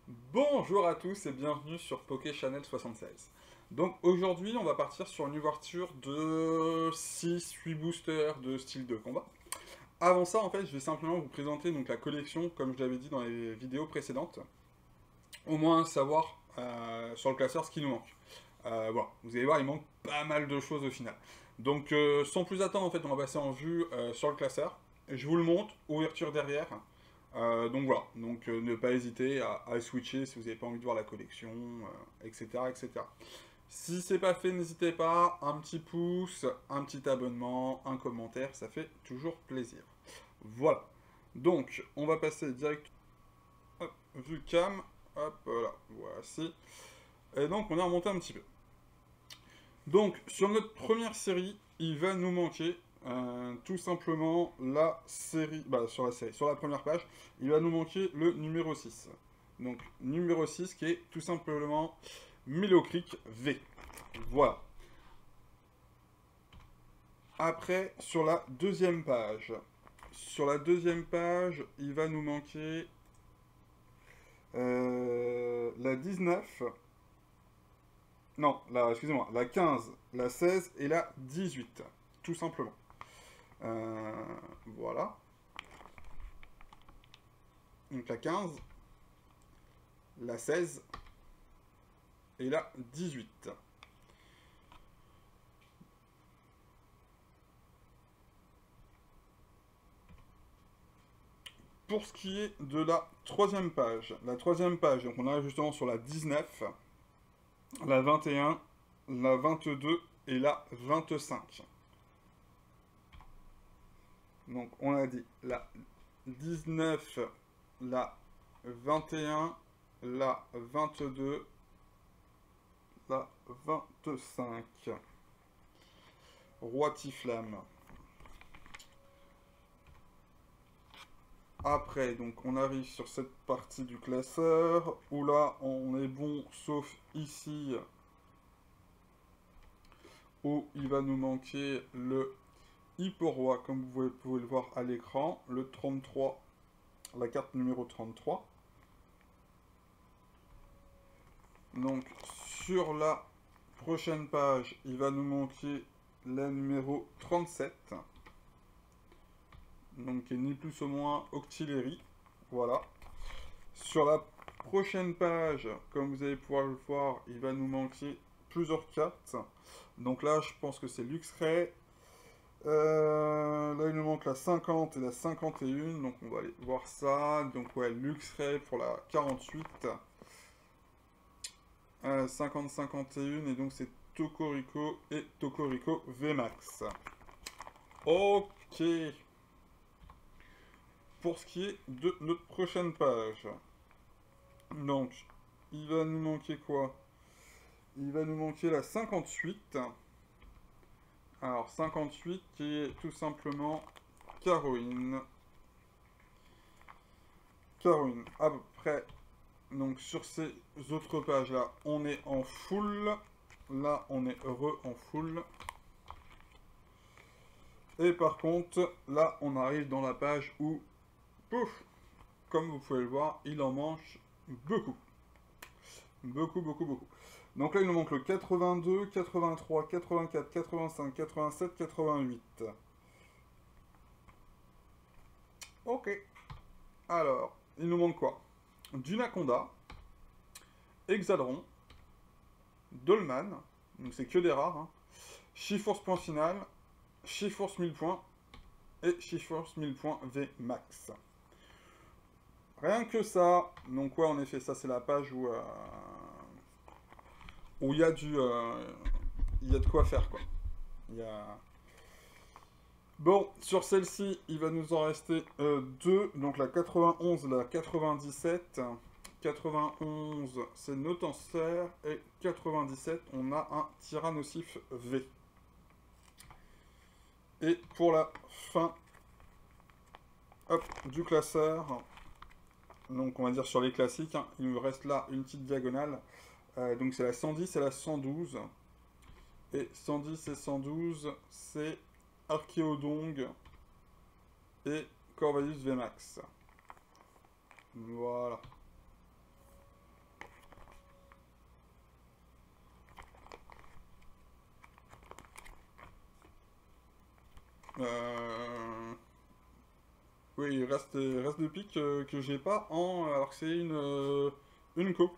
Bonjour à tous et bienvenue sur Poké Channel 76. Donc aujourd'hui on va partir sur une ouverture de 6-8 boosters de style de combat. Avant ça en fait je vais simplement vous présenter donc la collection comme je l'avais dit dans les vidéos précédentes. Au moins savoir sur le classeur ce qui nous manque. Voilà, vous allez voir il manque pas mal de choses au final. Donc sans plus attendre en fait on va passer en vue sur le classeur. Je vous le montre, ouverture derrière. Donc voilà, donc ne pas hésiter à switcher si vous n'avez pas envie de voir la collection, etc., etc. Si c'est pas fait, n'hésitez pas, un petit pouce, un petit abonnement, un commentaire, ça fait toujours plaisir. Voilà. Donc, on va passer direct, hop, vue cam, hop, voilà, voici. Et donc, on est remonté un petit peu. Donc, sur notre première série, il va nous manquer tout simplement la série, sur la première page, il va nous manquer le numéro 6. Donc, numéro 6 qui est tout simplement Milocric V. Voilà. Après, sur la deuxième page. Sur la deuxième page, il va nous manquer la 19. Non, excusez-moi, la 15, la 16 et la 18. Tout simplement. Voilà. Donc la 15, la 16 et la 18. Pour ce qui est de la troisième page, donc on arrive justement sur la 19, la 21, la 22 et la 25. Donc on a dit la 19, la 21, la 22, la 25. Roi Tiflamme. Après, donc on arrive sur cette partie du classeur, où là on est bon, sauf ici, où il va nous manquer le Hipporoi, comme vous pouvez le voir à l'écran, le 33, la carte numéro 33. Donc sur la prochaine page, il va nous manquer la numéro 37. Donc qui est ni plus ou moins Octillery. Voilà. Sur la prochaine page, comme vous allez pouvoir le voir, il va nous manquer plusieurs cartes. Donc là, je pense que c'est Luxray. Là, il nous manque la 50 et la 51. Donc on va aller voir ça. Donc ouais, Luxray pour la 48. 50-51. Et donc c'est Tokorico et Tokorico VMAX. Ok. Pour ce qui est de notre prochaine page. Donc, il va nous manquer quoi? Il va nous manquer la 58. Alors, 58 qui est tout simplement Caroline. Caroline. Après, donc sur ces autres pages-là, on est en full. Là, on est heureux en full. Et par contre, là, on arrive dans la page où, pouf, comme vous pouvez le voir, il en manque beaucoup. Beaucoup, beaucoup, beaucoup. Donc là, il nous manque le 82, 83, 84, 85, 87, 88. Ok. Alors, il nous manque quoi? Dunaconda, Exadron, Dolman, donc c'est que des rares, hein. Shiforce point final, Shiforce 1000 points et Shiforce 1000 points V max. Rien que ça, donc ouais, en effet, ça c'est la page où il y a il y a de quoi faire, quoi. Il y a... Bon, sur celle-ci, il va nous en rester deux. Donc la 91 et la 97. 91, c'est Notancer. Et 97, on a un Tyrannosif V. Et pour la fin hop, du classeur, donc on va dire sur les classiques, hein, il me reste là une petite diagonale. Donc c'est la 110 et la 112. Et 110 et 112, c'est Archéodong et Corvallis VMAX. Voilà. Oui, il reste de piques que j'ai pas en... Alors que c'est une co.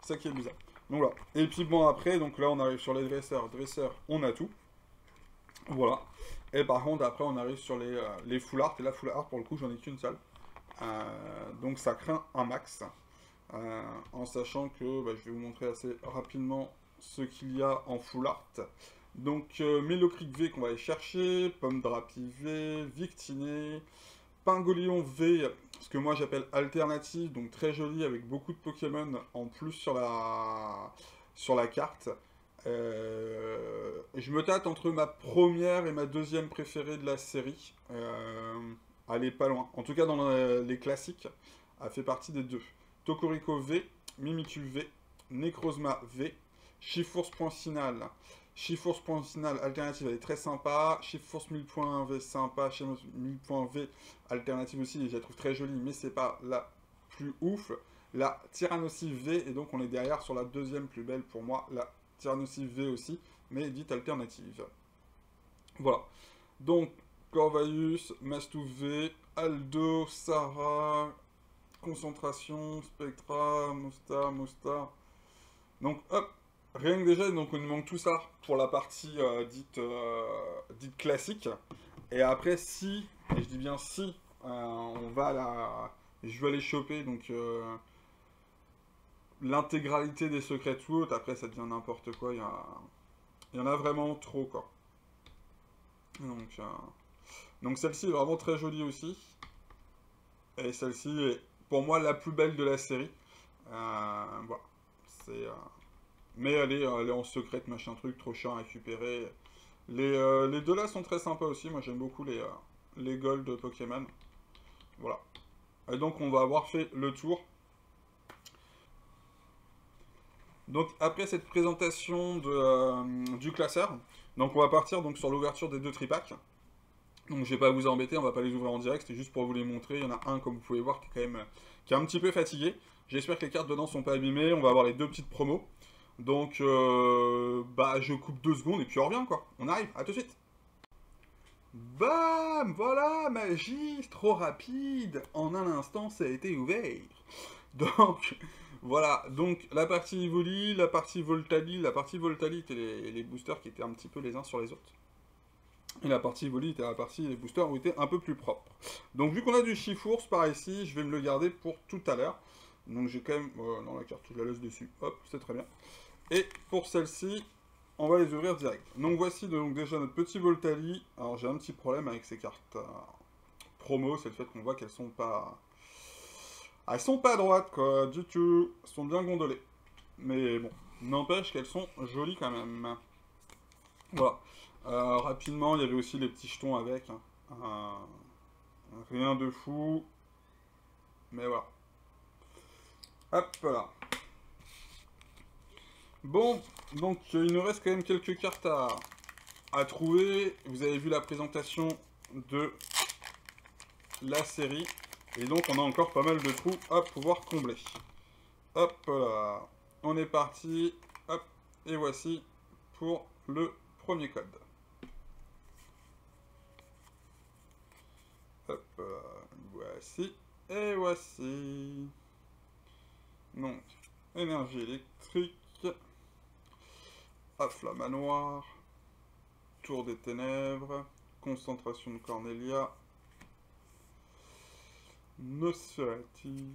C'est ça qui est bizarre. Donc voilà. Et puis bon, après, donc là, on arrive sur les dresseurs. Dresseurs, on a tout. Voilà. Et par contre, après, on arrive sur les full art. Et là, full art, pour le coup, j'en ai qu'une seule. Donc ça craint un max. En sachant que bah, je vais vous montrer assez rapidement ce qu'il y a en full art. Donc Mélocric V qu'on va aller chercher, Pomme Drapi V, Victini, Pingolion V, ce que moi j'appelle alternative, donc très joli avec beaucoup de Pokémon en plus sur la carte. Je me tâte entre ma première et ma deuxième préférée de la série. Elle est pas loin. En tout cas dans les classiques, elle fait partie des deux. Tokorico V, Mimikyu V, Necrozma V, Shiforce point final. Shiforce point final alternative, elle est très sympa. Shiforce 1000.1 V sympa. Shiforce 1000.1 V alternative aussi, je la trouve très jolie, mais c'est pas la plus ouf. La Tyrannosaure V, et donc on est derrière sur la deuxième plus belle pour moi, la Tyrannosaure V aussi, mais dite alternative. Voilà. Donc, Corvus, Mastou V, Aldo, Sarah, Concentration, Spectra, Mostar. Donc, hop, rien que déjà, donc on nous manque tout ça pour la partie dite classique. Et après, si, et je dis bien si, on va à la... Je vais aller choper, donc... l'intégralité des secrets tout autres, après ça devient n'importe quoi, il y en a vraiment trop, quoi. Donc celle-ci est vraiment très jolie aussi. Et celle-ci est pour moi la plus belle de la série. Voilà. Mais elle est en secrète, machin truc, trop chiant à récupérer. Les deux là sont très sympas aussi, moi j'aime beaucoup les gold Pokémon. Voilà. Et donc on va avoir fait le tour. Donc après cette présentation du classeur, donc on va partir donc sur l'ouverture des deux tripacks. Donc je vais pas vous embêter, on va pas les ouvrir en direct, c'était juste pour vous les montrer. Il y en a un comme vous pouvez voir qui est quand même qui est un petit peu fatigué. J'espère que les cartes dedans sont pas abîmées. On va avoir les deux petites promos. Donc bah je coupe 2 secondes et puis on revient quoi. On arrive, à tout de suite. Bam, voilà, magie, trop rapide. En un instant ça a été ouvert. Donc voilà, donc la partie Evoli, la partie Voltali, était les boosters qui étaient un petit peu les uns sur les autres. Et la partie Evoli était la partie les boosters où étaient un peu plus propres. Donc vu qu'on a du Shiforce par ici, je vais me le garder pour tout à l'heure. Donc j'ai quand même... non, la carte, je la laisse dessus. Hop, c'est très bien. Et pour celle-ci, on va les ouvrir direct. Donc voici donc déjà notre petit Voltali. Alors j'ai un petit problème avec ces cartes promo, c'est le fait qu'on voit qu'elles sont pas... Elles sont pas droites, quoi, du tout. Elles sont bien gondolées. Mais bon, n'empêche qu'elles sont jolies quand même. Voilà. Rapidement, il y avait aussi les petits jetons avec. Rien de fou. Mais voilà. Hop là. Bon, donc il nous reste quand même quelques cartes à trouver. Vous avez vu la présentation de la série. Et donc on a encore pas mal de trous à pouvoir combler. Hop là. On est parti. Hop. Et voici pour le premier code. Hop là. Voici. Et voici. Donc, énergie électrique. Afflamanoir. Tour des ténèbres. Concentration de Cornelia. Nosferatu,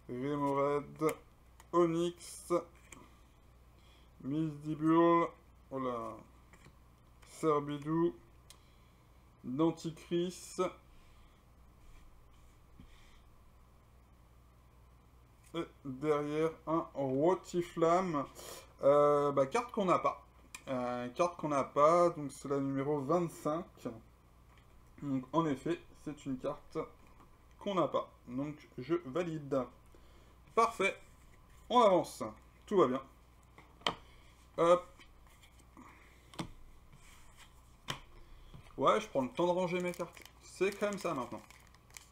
Remoraid, Onyx, Misdibule, voilà, Serbidou, Denticris, et derrière un Rotiflamme, carte qu'on n'a pas. Donc c'est la numéro 25. Donc en effet, c'est une carte qu'on n'a pas. Donc je valide. Parfait. On avance. Tout va bien. Hop. Ouais, je prends le temps de ranger mes cartes. C'est quand même ça maintenant.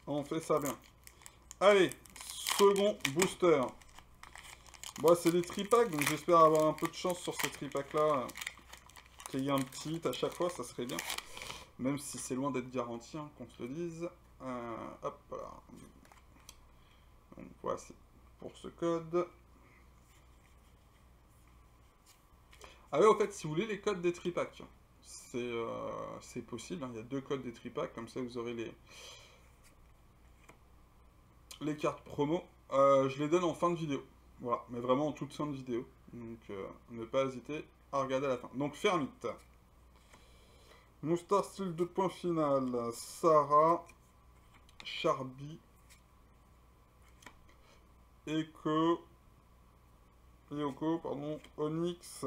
On fait ça bien. Allez, second booster. Bon, c'est des tripacks, donc j'espère avoir un peu de chance sur ces tripacks là. Qu'il y ait un petit hit à chaque fois, ça serait bien. Même si c'est loin d'être garanti, hein, qu'on se le dise. Hop là. Donc voici pour ce code. Ah ouais, au fait, si vous voulez les codes des tripacks, c'est possible, hein. Il y a 2 codes des tripacks, comme ça vous aurez les cartes promo. Je les donne en fin de vidéo. Voilà, mais vraiment en toute fin de vidéo. Donc ne pas hésiter à regarder à la fin. Donc Fermite. Moustar style de point final. Sarah. Charby. Yoko, pardon. Onyx.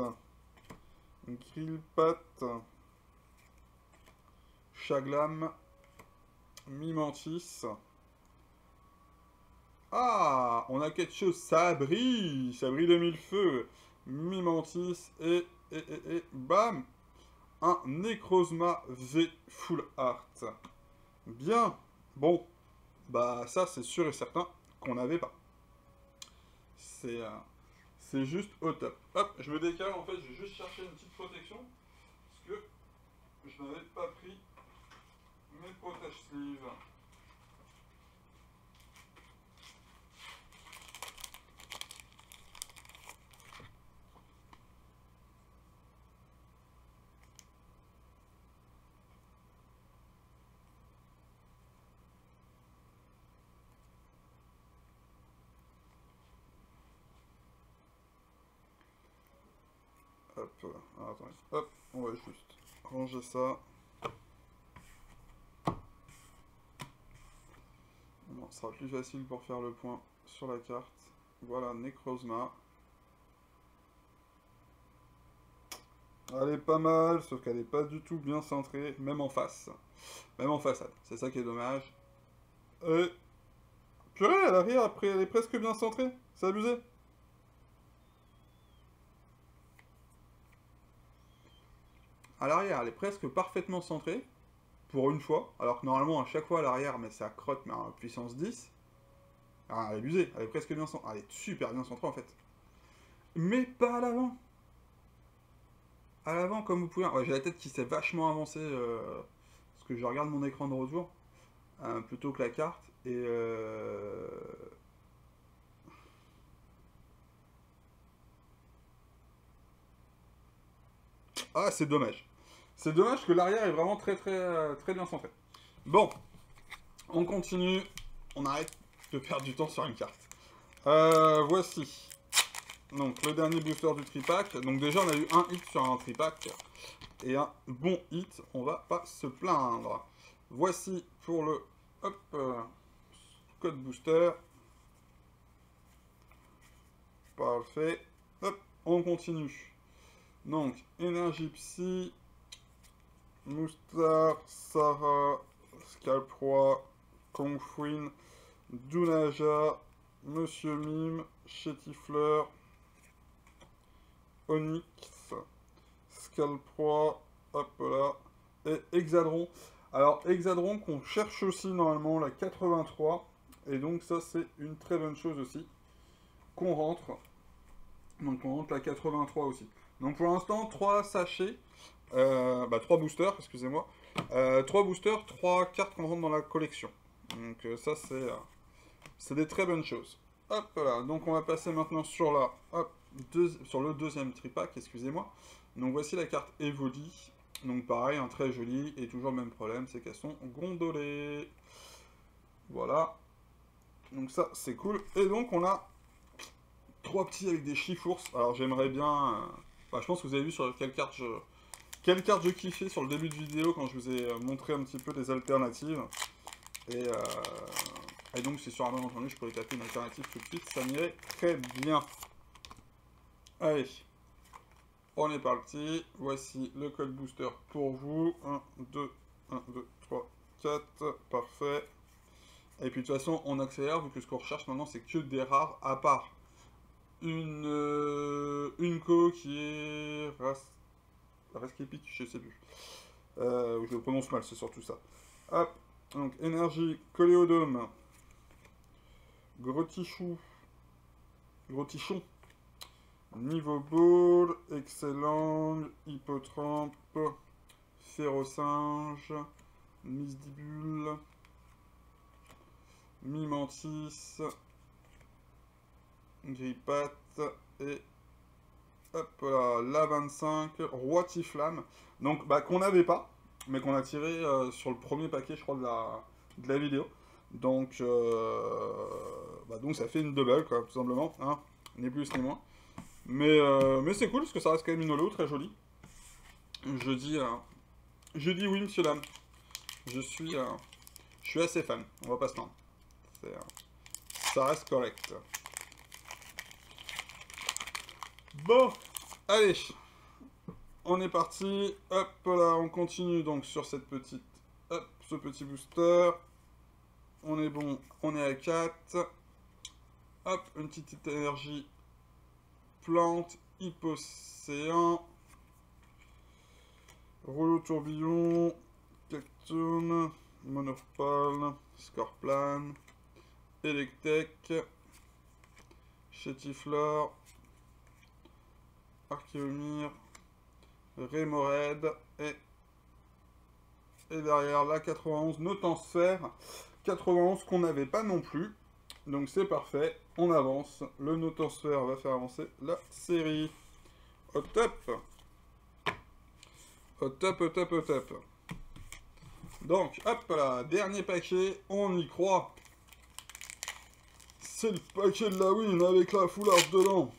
Grillpat. Chaglam. Mimantis. Ah, on a quelque chose, ça brille de mille feux. Mimantis et bam, un Necrozma V Full Art. Bien, bon, bah ça c'est sûr et certain qu'on n'avait pas. C'est juste au top. Hop, je me décale, en fait, je vais juste chercher une petite protection, parce que je n'avais pas pris mes protège-sleeves. Hop, alors, attendez, hop, on va juste ranger ça. Bon, ça sera plus facile pour faire le point sur la carte. Voilà, Necrozma. Elle est pas mal, sauf qu'elle n'est pas du tout bien centrée, même en face. Même en façade, c'est ça qui est dommage. Purée, à l'arrière, après, elle est presque bien centrée. C'est abusé. À l'arrière, elle est presque parfaitement centrée, pour une fois. Alors que normalement, à chaque fois à l'arrière, mais ça crotte, mais à puissance 10. Ah, elle est abusée, elle est presque bien centrée. Elle est super bien centrée en fait. Mais pas à l'avant. À l'avant, comme vous pouvez. Ouais, j'ai la tête qui s'est vachement avancée, parce que je regarde mon écran de retour, plutôt que la carte. Et ah, c'est dommage. C'est dommage que l'arrière est vraiment très bien centré. Bon, on continue. On arrête de perdre du temps sur une carte. Voici. Donc, le dernier booster du tripack. Donc, déjà, on a eu un hit sur un tripack. Et un bon hit. On va pas se plaindre. Voici pour le code booster. Parfait. Hop, on continue. Donc, énergie psy. Moustar, Sarah, Scalproy, Kongfuin, Dunaja, Monsieur Mime, Chétifleur, Onyx, Scalproy, hop là, et Hexadron. Alors, Hexadron qu'on cherche aussi normalement, la 83, et donc ça c'est une très bonne chose aussi, qu'on rentre. Donc on rentre la 83 aussi. Donc pour l'instant, 3 sachets, 3 boosters, excusez-moi. 3 boosters, 3 cartes qu'on rentre dans la collection. Donc ça, c'est des très bonnes choses. Hop là, donc on va passer maintenant sur sur le deuxième tripack, excusez-moi. Donc voici la carte Evoli. Donc pareil, hein, très jolie, et toujours le même problème, c'est qu'elles sont gondolées. Voilà. Donc ça, c'est cool. Et donc on a 3 petits avec des chiffres. Alors j'aimerais bien... je pense que vous avez vu sur quelle carte je kiffais sur le début de vidéo quand je vous ai montré un petit peu les alternatives. Et donc c'est sur un malentendu, je pourrais taper une alternative tout de suite, ça m'irait très bien. Allez, on est parti. Voici le code booster pour vous. 1, 2, 1, 2, 3, 4, parfait. Et puis de toute façon, on accélère, vu que ce qu'on recherche maintenant, c'est que des rares, à part une co qui est Raskepic, je sais plus. Je le prononce mal, c'est surtout ça. Hop, donc énergie, Coléodome, Grotichon, Niveau Ball, Excellent, Hippotrampe, Férocinge, Misdibule, Mimantis, Grippat et hop là, la 25, Roi Tiflamme. Donc bah, qu'on n'avait pas, mais qu'on a tiré sur le premier paquet, je crois, de la vidéo. Donc, donc ça fait une double, quoi, tout simplement, hein, ni plus ni moins. Mais c'est cool, parce que ça reste quand même une holo très jolie. Je dis oui, monsieur dame. Je suis assez fan, on va pas se mentir. Ça reste correct. Bon, allez, on est parti. Hop là, on continue donc sur cette petite, hop, ce petit booster. On est bon, on est à 4. Hop, une petite énergie plante, hypocéan, rouleau tourbillon, cactoon, monopole, scorplan, Electek, Chétiflore, Archéomir, Rémored et derrière la 91 Notansphère. 91 qu'on n'avait pas non plus. Donc c'est parfait, on avance. Le Notansphère va faire avancer la série. Au top. Au top, au top, au top. Donc, hop là, dernier paquet, on y croit. C'est le paquet de la win avec la full art dedans.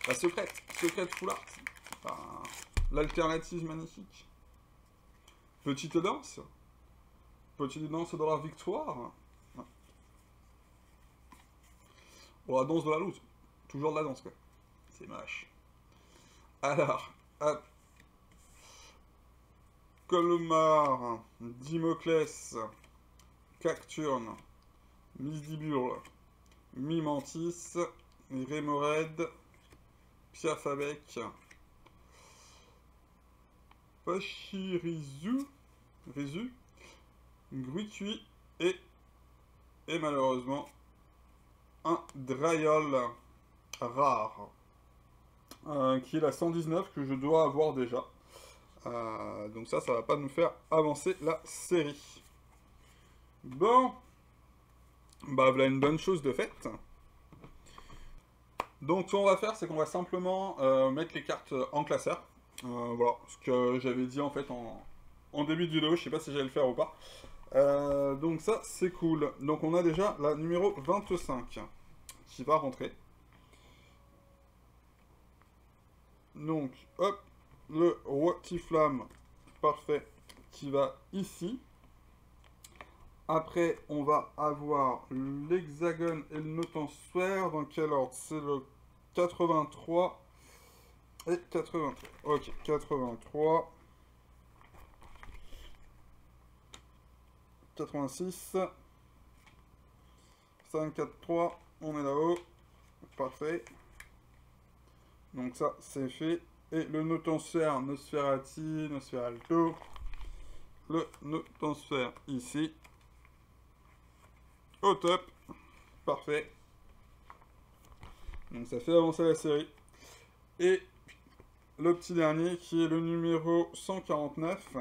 La secrète full art. Enfin, l'alternative magnifique. Petite danse. Petite danse de la victoire. Bon, la danse de la loose. Toujours de la danse, quoi. C'est moche. Alors, hop. Colmar, Dimoclès, Cacturne, Misdibule, Mimantis, Rémored, Piafabec, Pachirisu, Gruitui et malheureusement un Dryol rare qui est la 119 que je dois avoir déjà. Donc ça va pas nous faire avancer la série. Bon, bah voilà une bonne chose de faite. Donc ce qu'on va faire, c'est qu'on va simplement mettre les cartes en classeur. Voilà, ce que j'avais dit en fait en début de vidéo, je sais pas si j'allais le faire ou pas. Donc ça, c'est cool. Donc on a déjà la numéro 25 qui va rentrer. Donc, hop, le Roi Tiflamme, parfait, qui va ici. Après, on va avoir l'Hexagone et le Notansphère. Dans quel ordre? C'est le 83 et 83. Ok, 83. 86. 5, 4, 3. On est là-haut. Parfait. Donc ça, c'est fait. Et le Notansphère, Nosferati, Nosferalto. Le Notansphère ici. Au top. Parfait. Donc ça fait avancer la série. Et le petit dernier qui est le numéro 149.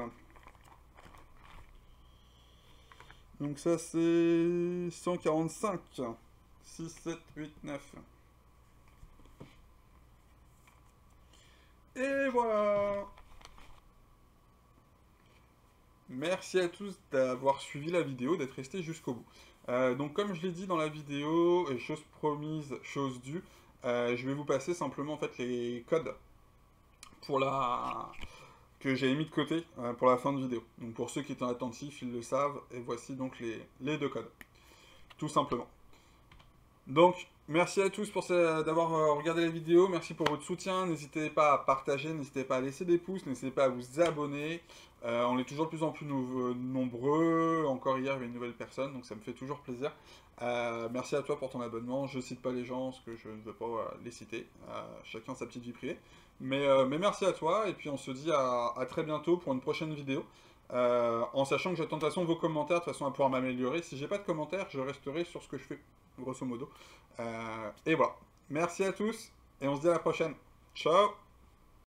Donc ça c'est 145. 6, 7, 8, 9. Et voilà. Merci à tous d'avoir suivi la vidéo, d'être restés jusqu'au bout. Donc comme je l'ai dit dans la vidéo, chose promise, chose due, je vais vous passer simplement en fait les codes pour que j'ai mis de côté pour la fin de vidéo. Donc pour ceux qui étaient attentifs, ils le savent, et voici donc les deux codes. Tout simplement. Donc, merci à tous d'avoir regardé la vidéo, merci pour votre soutien, n'hésitez pas à partager, n'hésitez pas à laisser des pouces, n'hésitez pas à vous abonner, on est toujours de plus en plus nombreux, encore hier il y avait une nouvelle personne, donc ça me fait toujours plaisir. Merci à toi pour ton abonnement, je cite pas les gens parce que je ne veux pas les citer, chacun sa petite vie privée, mais merci à toi, et puis on se dit à très bientôt pour une prochaine vidéo. En sachant que j'attends de toute façon vos commentaires, de toute façon à pouvoir m'améliorer. Si j'ai pas de commentaires, je resterai sur ce que je fais, grosso modo. Et voilà. Merci à tous, et on se dit à la prochaine. Ciao!